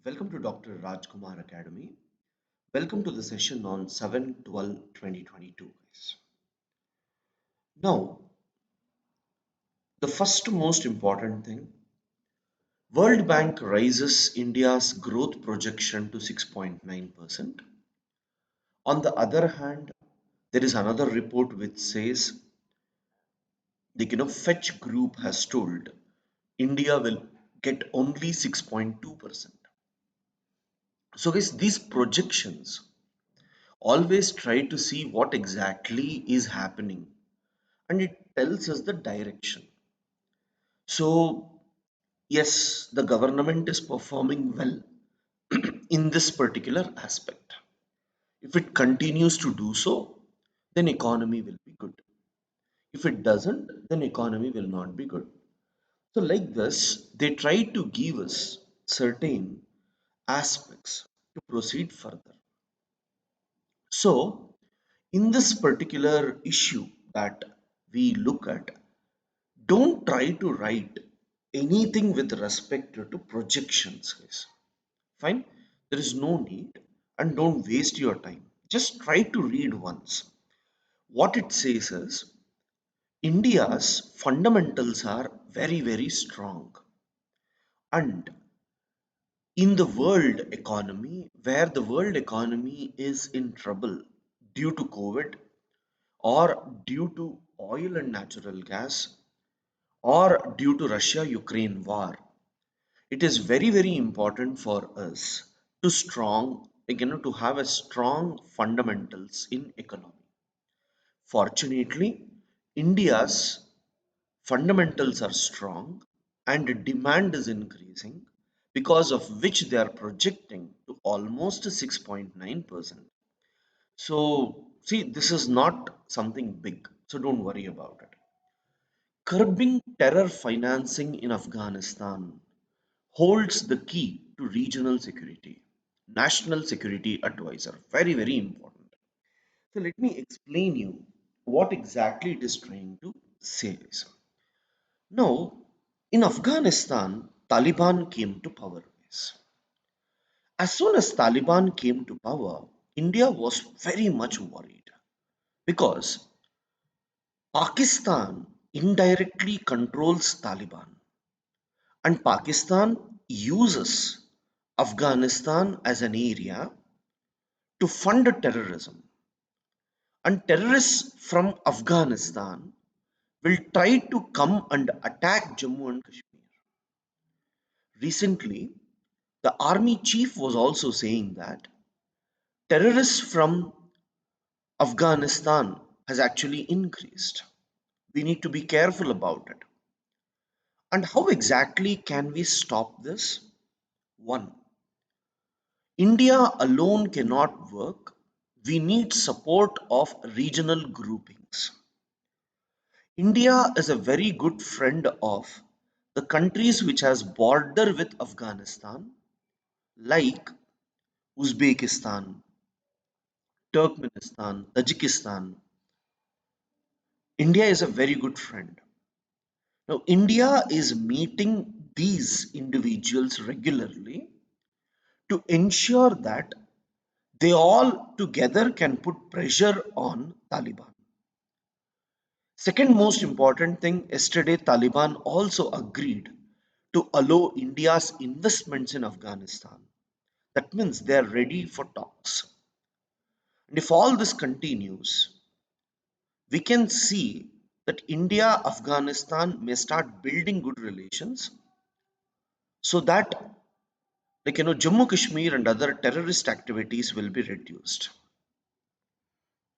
Welcome to Dr. Rajkumar Academy. Welcome to the session on 7/12/2022, guys. Now, the first most important thing, World Bank raises India's growth projection to 6.9%. On the other hand, there is another report which says Fetch Group has told India will get only 6.2%. So guys, these projections always try to see what exactly is happening and it tells us the direction. So, yes, the government is performing well in this particular aspect. If it continues to do so, then economy will be good. If it doesn't, then economy will not be good. So, like this, they try to give us certain aspects to proceed further. So, in this particular issue that we look at, don't try to write anything with respect to projections, guys. Fine, there is no need, and don't waste your time. Just try to read once. What it says is India's fundamentals are very, very strong. And in the world economy, where the world economy is in trouble due to COVID or due to oil and natural gas or due to Russia Ukraine war, it is very, very important for us to strong to have a strong fundamentals in economy. Fortunately, India's fundamentals are strong and demand is increasing, because of which they are projecting to almost 6.9%. So see, this is not something big, so don't worry about it. Curbing terror financing in Afghanistan holds the key to regional security. National Security Advisor. Very, very important. So let me explain you what exactly it is trying to say. Now, in Afghanistan, Taliban came to power. As soon as Taliban came to power, India was very much worried because Pakistan indirectly controls Taliban and Pakistan uses Afghanistan as an area to fund terrorism, and terrorists from Afghanistan will try to come and attack Jammu and Kashmir. Recently, the army chief was also saying that terrorists from Afghanistan has actually increased. We need to be careful about it. And how exactly can we stop this? One, India alone cannot work. We need support of regional groupings. India is a very good friend of the countries which has border with Afghanistan, like Uzbekistan, Turkmenistan, Tajikistan. India is a very good friend. Now, India is meeting these individuals regularly to ensure that they all together can put pressure on Taliban. Second most important thing, yesterday Taliban also agreed to allow India's investments in Afghanistan. That means they are ready for talks. And if all this continues, we can see that India Afghanistan may start building good relations so that Jammu Kashmir and other terrorist activities will be reduced.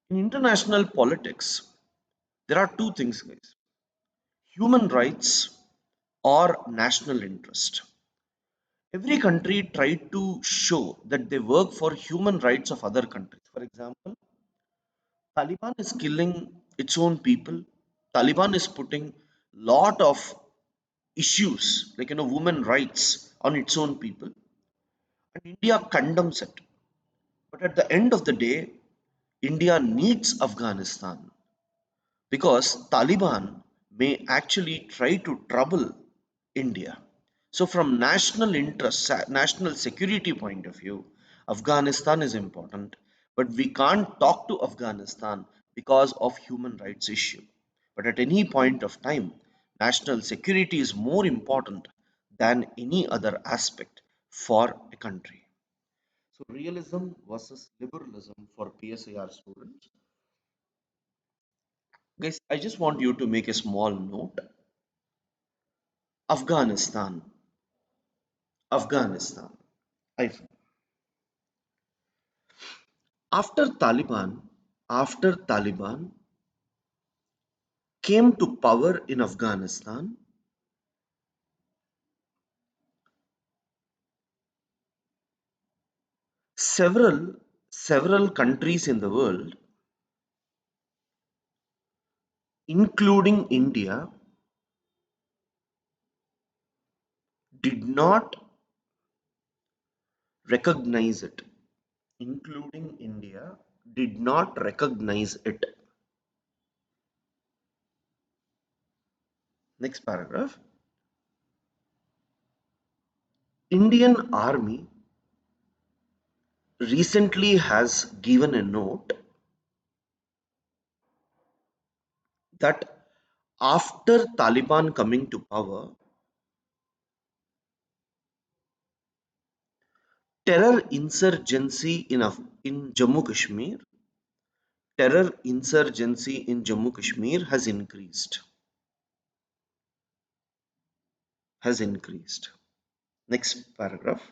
In international politics, there are two things, guys: human rights or national interest. Every country tried to show that they work for human rights of other countries. For example, Taliban is killing its own people. Taliban is putting lot of issues women rights on its own people, and India condemns it. But at the end of the day, India needs Afghanistan because Taliban may actually try to trouble India. So, from national interest, national security point of view, Afghanistan is important, but we can't talk to Afghanistan because of human rights issue. But at any point of time, national security is more important than any other aspect for a country. So, realism versus liberalism for PSAR students. Guys, I just want you to make a small note. Afghanistan, Afghanistan. I, after Taliban came to power in Afghanistan, several countries in the world, including India, did not recognize it. Including India did not recognize it. Next paragraph. Indian Army recently has given a note that after Taliban coming to power, terror insurgency in Jammu Kashmir, terror insurgency in Jammu Kashmir has increased. Next paragraph.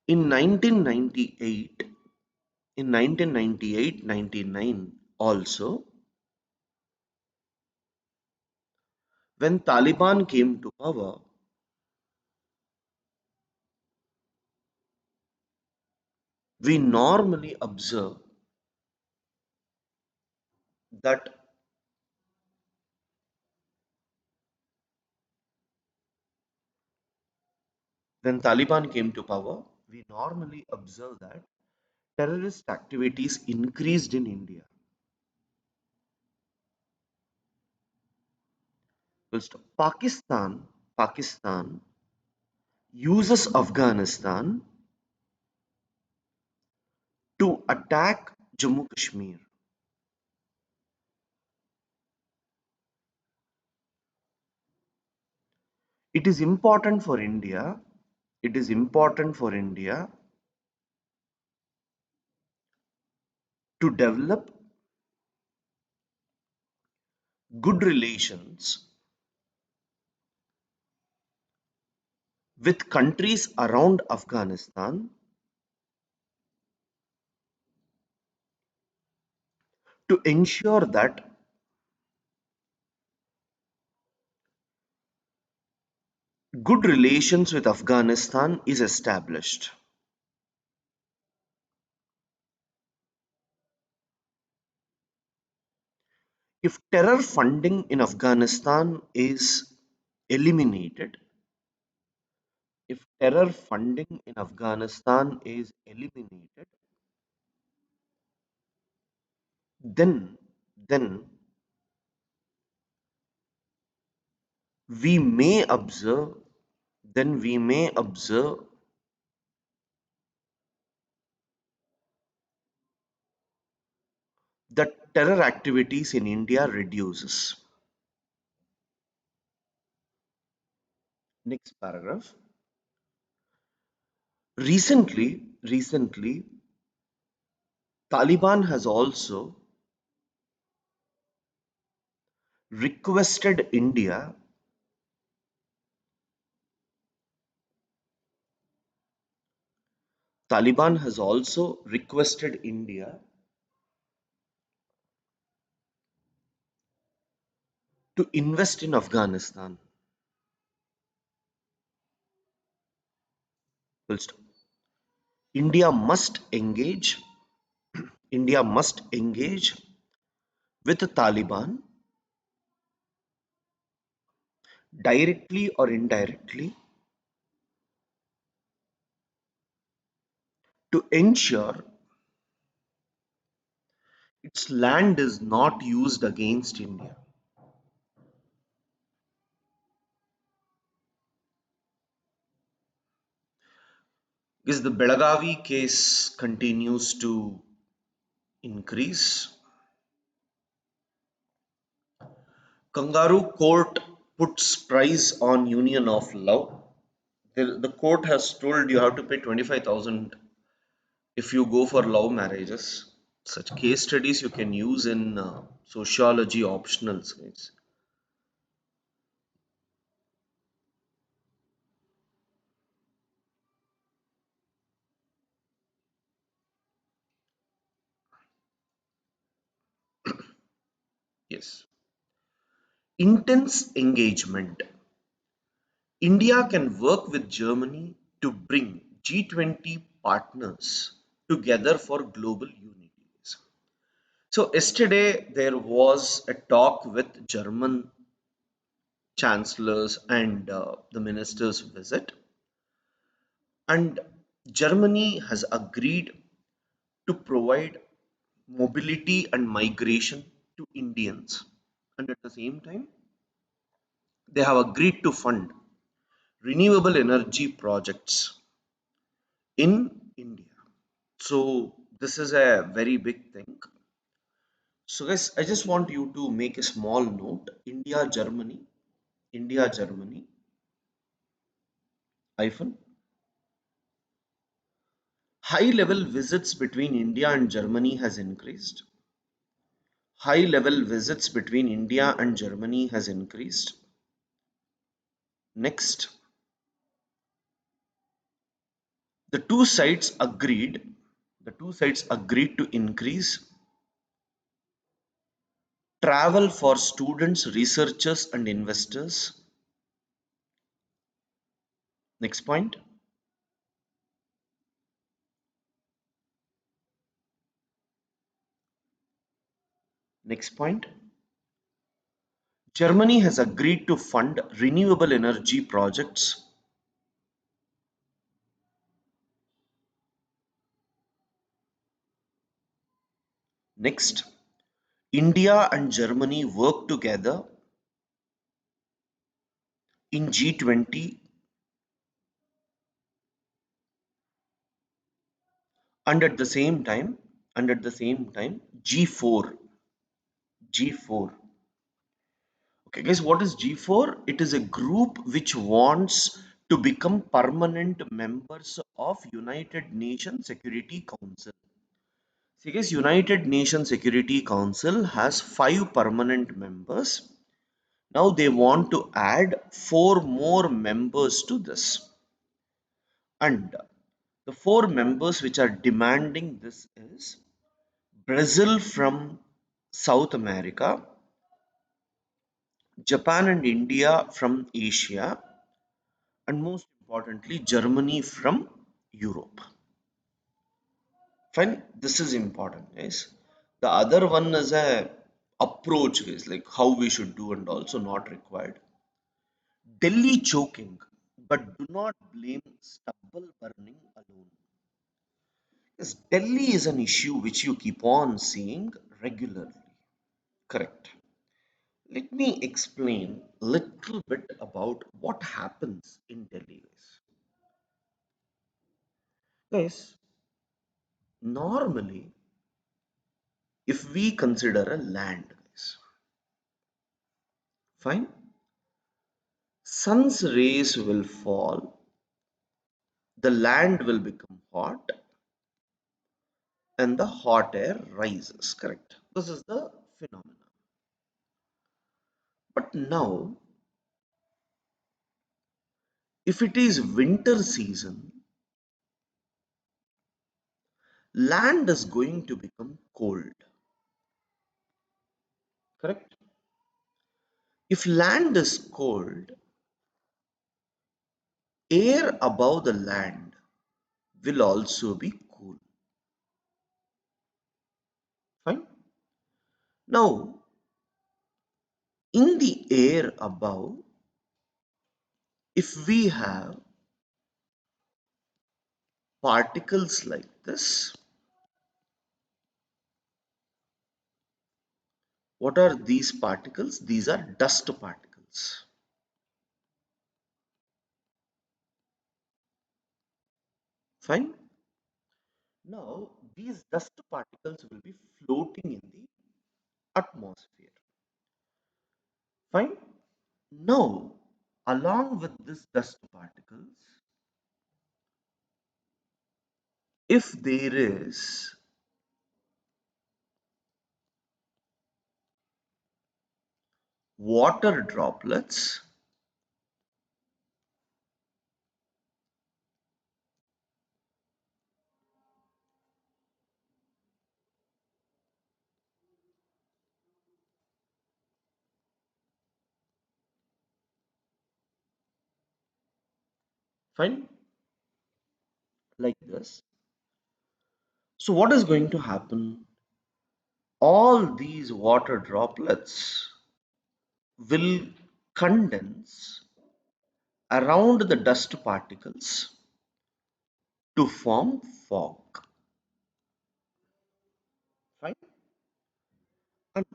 In 1998, in 1998-99 also, when Taliban came to power, we normally observe that when Taliban came to power, we normally observe that terrorist activities increased in India. First, Pakistan uses Afghanistan to attack Jammu Kashmir. It is important for India. It is important for India to develop good relations with countries around Afghanistan to ensure that good relations with Afghanistan is established. If terror funding in Afghanistan is eliminated, if terror funding in Afghanistan is eliminated, then then we may observe we may observe that terror activities in India reduces. Next paragraph. Recently, Taliban has also requested India Taliban has also requested India to invest in Afghanistan. Full stop. India must engage. India must engage with the Taliban directly or indirectly to ensure its land is not used against India. Is the Belagavi case continues to increase. Kangaroo court puts price on union of love. The court has told you have to pay 25,000 if you go for love marriages. Such case studies you can use in sociology optionals, guys. Yes. Intense engagement. India can work with Germany to bring G20 partners together for global unity. So yesterday there was a talk with German chancellors and the ministers visit, and Germany has agreed to provide mobility and migration to Indians, and at the same time they have agreed to fund renewable energy projects in India. So this is a very big thing. So guys, I just want you to make a small note. India, Germany, hyphen. High level visits between India and Germany has increased. High level visits between India and Germany has increased. Next, the two sides agreed. The two sides agreed to increase travel for students, researchers, and investors. Next point. Next point. Germany has agreed to fund renewable energy projects. Next, India and Germany work together in G20 and at the same time G4. G4. Okay, guys, what is G4? It is a group which wants to become permanent members of United Nations Security Council. See, guys, United Nations Security Council has 5 permanent members. Now they want to add 4 more members to this. And the 4 members which are demanding this is Brazil from South America, Japan and India from Asia, and most importantly, Germany from Europe. Fine, this is important, guys. The other one is a approach, guys, like how we should do and also not required. Delhi choking, but do not blame stubble burning alone. Yes, Delhi is an issue which you keep on seeing regularly. Correct. Let me explain a little bit about what happens in Delhi. Guys, normally, if we consider a land, guys, fine, sun's rays will fall, the land will become hot, and the hot air rises. Correct. This is the phenomenon. But now, if it is winter season, land is going to become cold. Correct. If land is cold, air above the land will also be cool. Fine. Now, in the air above, if we have particles like this, what are these particles? These are dust particles. Fine. Now, these dust particles will be floating in the atmosphere. Fine. Now, along with this dust particles, if there is water droplets, fine, like this. So, what is going to happen? All these water droplets will condense around the dust particles to form fog. Fine. And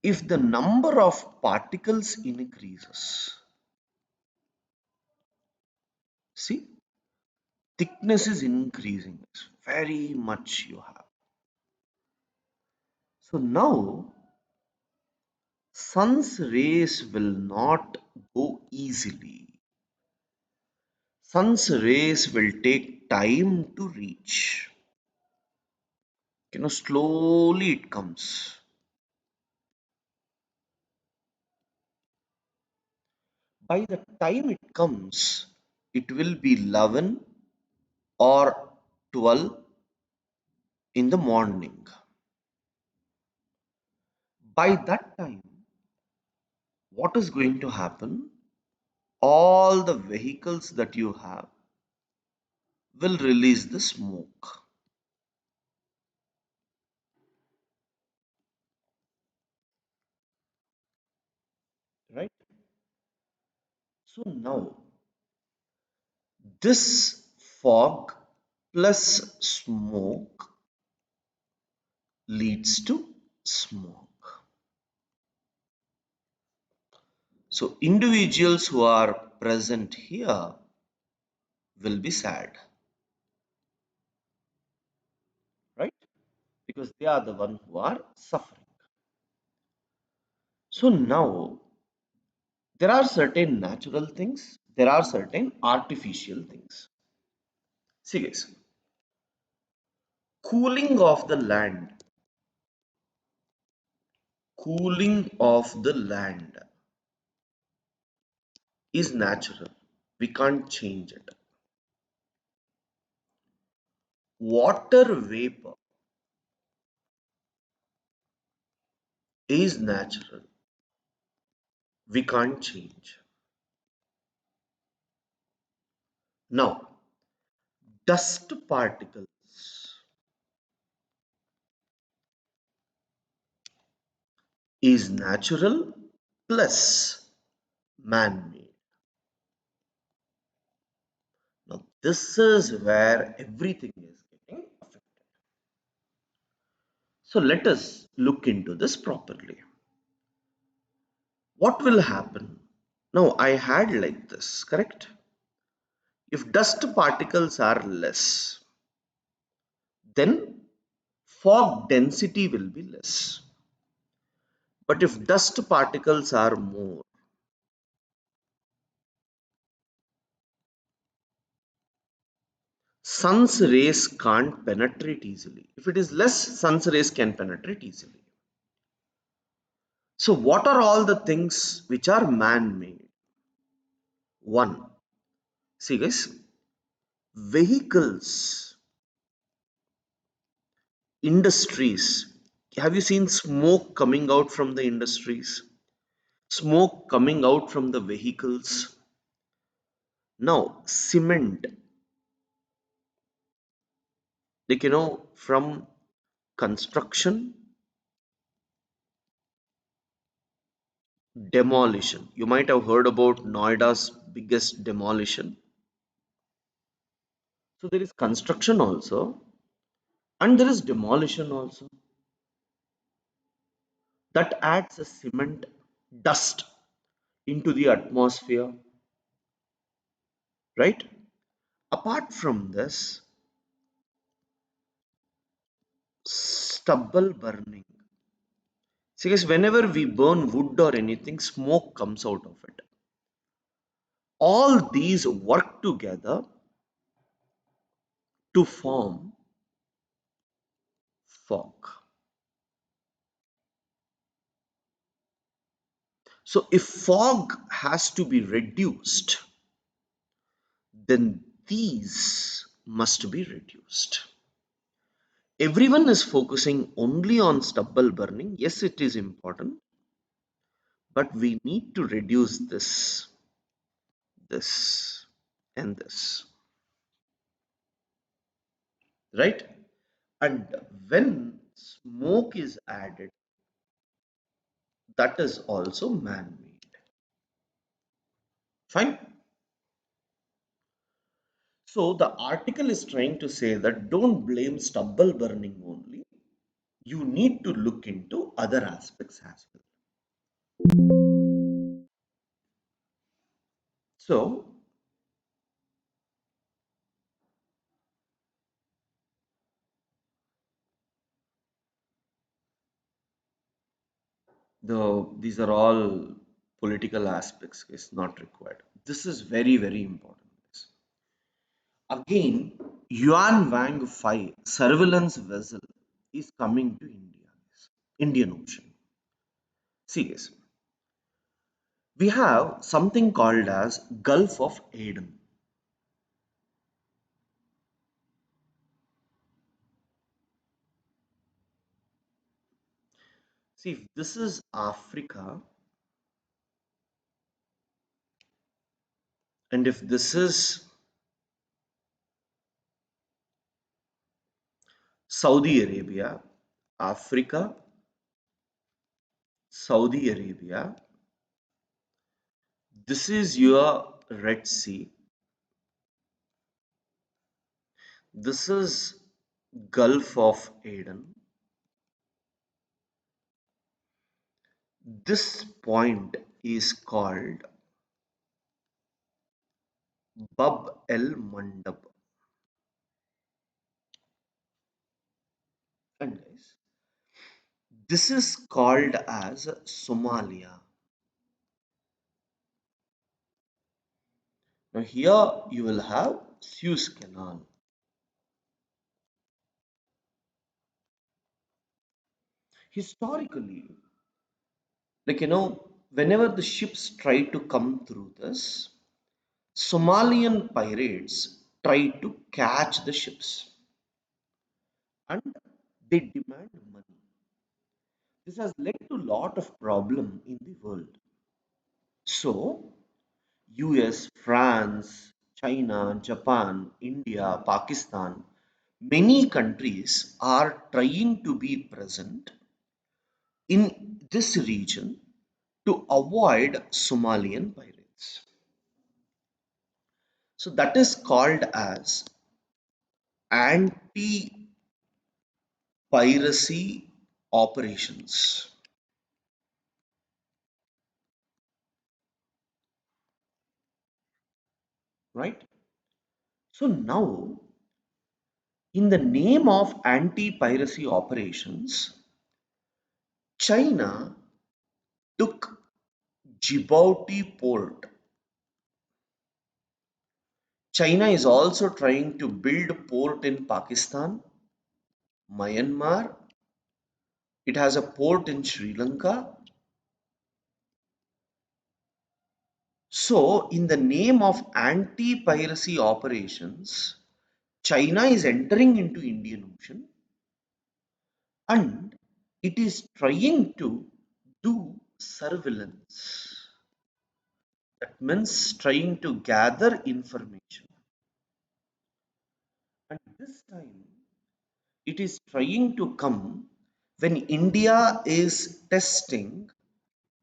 if the number of particles increases, see, thickness is increasing. It's very much you have. So now sun's rays will not go easily. Sun's rays will take time to reach. Slowly it comes. By the time it comes, it will be 11 or 12 in the morning. By that time, what is going to happen? All the vehicles that you have will release the smoke, right? So now this fog plus smoke leads to smoke. So individuals who are present here will be sad, right? Because they are the one who are suffering. So now there are certain natural things, there are certain artificial things. See guys, cooling of the land, cooling of the land is natural. We can't change it. Water vapor is natural. We can't change. Now, dust particles is natural plus man-made. Now, this is where everything is getting affected. So, let us look into this properly. What will happen? Now, I had like this, correct? If dust particles are less, then fog density will be less. But if dust particles are more, sun's rays can't penetrate easily. If it is less, sun's rays can penetrate easily. So, what are all the things which are man made? One, see guys, vehicles, industries. Have you seen smoke coming out from the industries? Smoke coming out from the vehicles. Now, cement, like from construction, demolition. You might have heard about Noida's biggest demolition. So there is construction also, and there is demolition also. That adds a cement dust into the atmosphere, right? Apart from this, stubble burning. See, guys, whenever we burn wood or anything, smoke comes out of it. All these work together to form fog. So, if fog has to be reduced, then these must be reduced. Everyone is focusing only on stubble burning. Yes, it is important, but we need to reduce this, and this, right? And when smoke is added, that is also man made. Fine. So the article is trying to say that don't blame stubble burning only. You need to look into other aspects as well. So these are all political aspects is not required. This is very, very important. Again, Yuan Wang 5 surveillance vessel is coming to India, Indian Ocean. See guys, we have something called as Gulf of Aden. See, if this is Africa, and if this is Saudi Arabia, Africa, Saudi Arabia, this is your Red Sea, this is Gulf of Aden, this point is called Bab el Mandab. And guys, this is called as Somalia. Now here you will have Suez Canal. Historically, whenever the ships try to come through this, Somalian pirates try to catch the ships and they demand money. This has led to a lot of problem in the world. So, US, France, China, Japan, India, Pakistan, many countries are trying to be present in this region to avoid Somalian pirates. So that is called as anti-piracy operations, right? So now, in the name of anti-piracy operations, China took Djibouti port. China is also trying to build port in Pakistan, Myanmar. It has a port in Sri Lanka. So, in the name of anti-piracy operations, China is entering into Indian Ocean and it is trying to do surveillance. That means trying to gather information. And this time it is trying to come when India is testing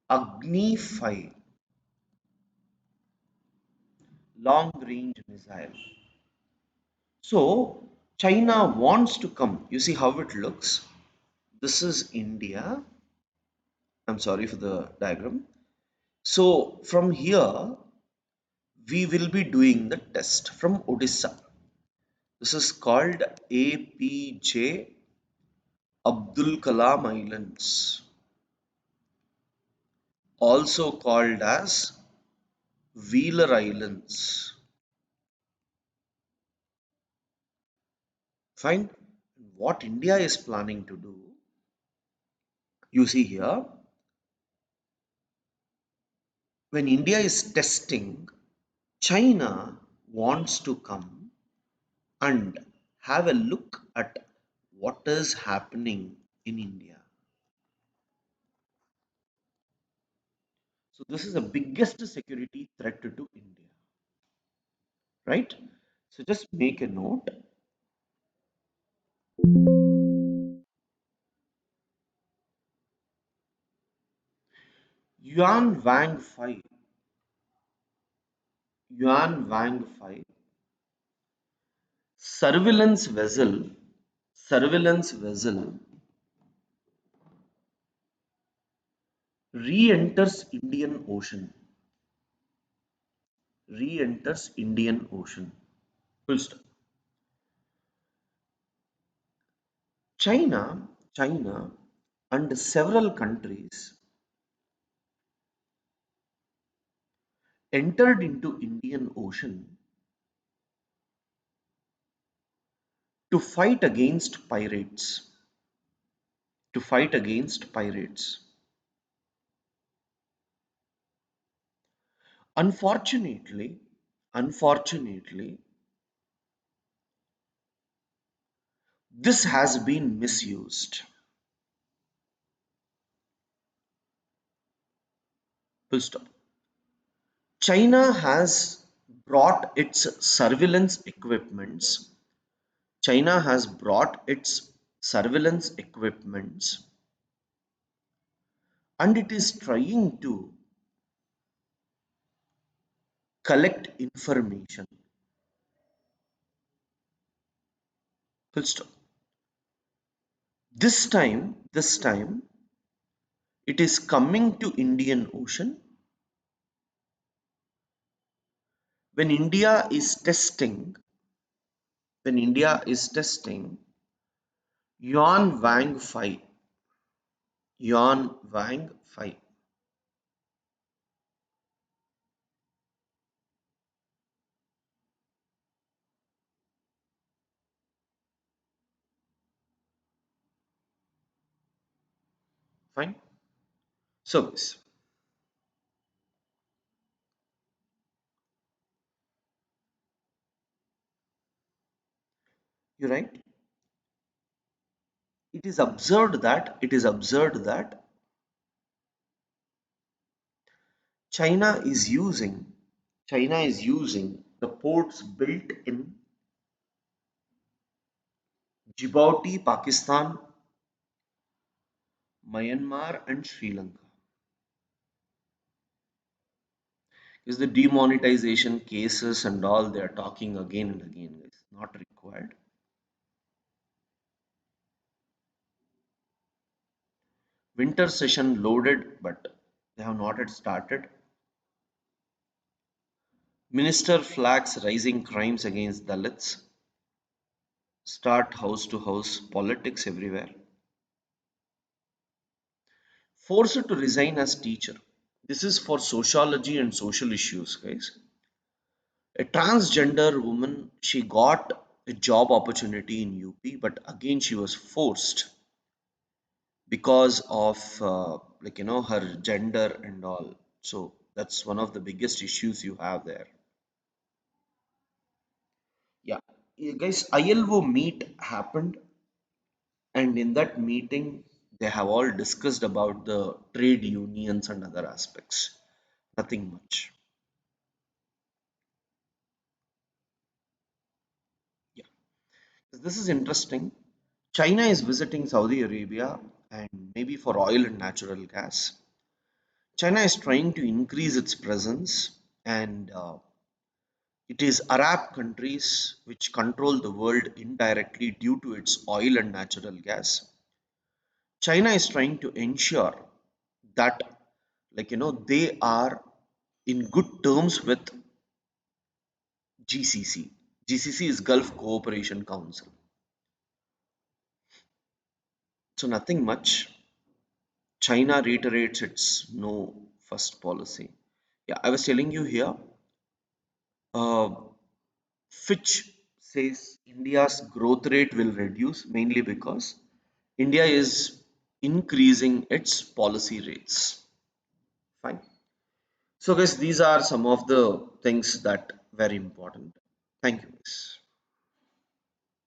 Agni 5 long range missile. So China wants to come. You see how it looks? This is India. I'm sorry for the diagram. So from here, we will be doing the test from Odisha. This is called APJ Abdul Kalam Islands, also called as Wheeler Islands. Fine. What India is planning to do, you see here, when India is testing, China wants to come and have a look at what is happening in India. So this is the biggest security threat to India, right? So just make a note. Yuan Wang Fai, Yuan Wang Fai, surveillance vessel, surveillance vessel re-enters Indian Ocean, re-enters Indian Ocean. Full stop. China and several countries entered into Indian Ocean to fight against pirates, to fight against pirates. Unfortunately, unfortunately, this has been misused. Full stop. China has brought its surveillance equipments. China has brought its surveillance equipments and it is trying to collect information. Full stop. This time, it is coming to Indian Ocean when India is testing Yuan Wang Fai, Yuan Wang Fai. Fine. So this, you're right. It is observed that China is using China is using the ports built in Djibouti, Pakistan, Myanmar, and Sri Lanka. Is the demonetization cases and all they are talking again and again, guys. Not required. Winter session loaded, but they have not yet started. Minister flags rising crimes against Dalits. Start house to house politics everywhere. Forced to resign as teacher. This is for sociology and social issues, guys. A transgender woman, she got a job opportunity in UP, but again she was forced because of her gender and all. So that's one of the biggest issues you have there. Yeah. Guys, ILO meet happened, and in that meeting they have all discussed about the trade unions and other aspects. Nothing much. Yeah. This is interesting. China is visiting Saudi Arabia and maybe for oil and natural gas. China is trying to increase its presence, and it is Arab countries which control the world indirectly due to its oil and natural gas. China is trying to ensure that, they are in good terms with GCC. GCC is Gulf Cooperation Council. So nothing much. China reiterates its no first policy. Yeah, I was telling you here, uh, Fitch says India's growth rate will reduce mainly because India is increasing its policy rates. Fine. So, guys, these are some of the things that very important. Thank you, guys.